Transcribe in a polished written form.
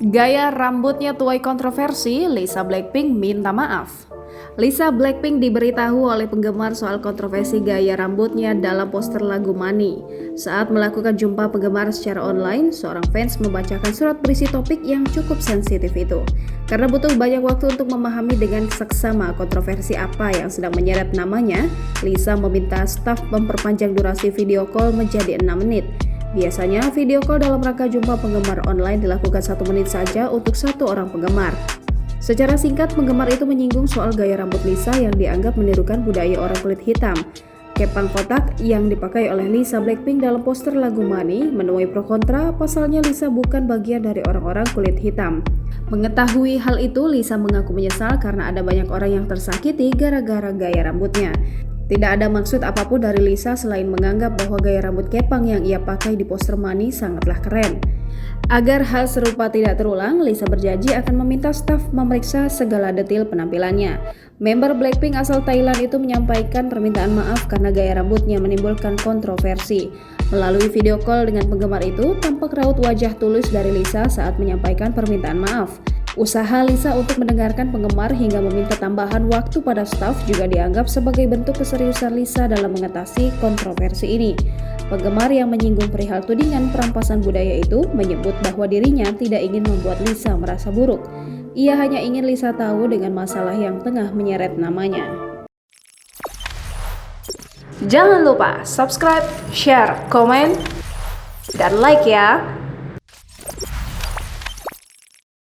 Gaya rambutnya tuai kontroversi, Lisa Blackpink minta maaf. Lisa Blackpink diberitahu oleh penggemar soal kontroversi gaya rambutnya dalam poster lagu Money. Saat melakukan jumpa penggemar secara online, seorang fans membacakan surat berisi topik yang cukup sensitif itu. Karena butuh banyak waktu untuk memahami dengan seksama kontroversi apa yang sedang menyeret namanya, Lisa meminta staf memperpanjang durasi video call menjadi 6 menit. Biasanya video call dalam rangka jumpa penggemar online dilakukan 1 menit saja untuk satu orang penggemar. Secara singkat, penggemar itu menyinggung soal gaya rambut Lisa yang dianggap menirukan budaya orang kulit hitam. Kepang kotak yang dipakai oleh Lisa Blackpink dalam poster lagu Money menuai pro kontra, pasalnya Lisa bukan bagian dari orang-orang kulit hitam. Mengetahui hal itu, Lisa mengaku menyesal karena ada banyak orang yang tersakiti gara-gara gaya rambutnya. Tidak ada maksud apapun dari Lisa selain menganggap bahwa gaya rambut kepang yang ia pakai di poster Money sangatlah keren. Agar hal serupa tidak terulang, Lisa berjanji akan meminta staf memeriksa segala detail penampilannya. Member Blackpink asal Thailand itu menyampaikan permintaan maaf karena gaya rambutnya menimbulkan kontroversi. Melalui video call dengan penggemar itu, tampak raut wajah tulus dari Lisa saat menyampaikan permintaan maaf. Usaha Lisa untuk mendengarkan penggemar hingga meminta tambahan waktu pada staf juga dianggap sebagai bentuk keseriusan Lisa dalam mengatasi kontroversi ini. Penggemar yang menyinggung perihal tudingan perampasan budaya itu menyebut bahwa dirinya tidak ingin membuat Lisa merasa buruk. Ia hanya ingin Lisa tahu dengan masalah yang tengah menyeret namanya. Jangan lupa subscribe, share, komen, dan like ya!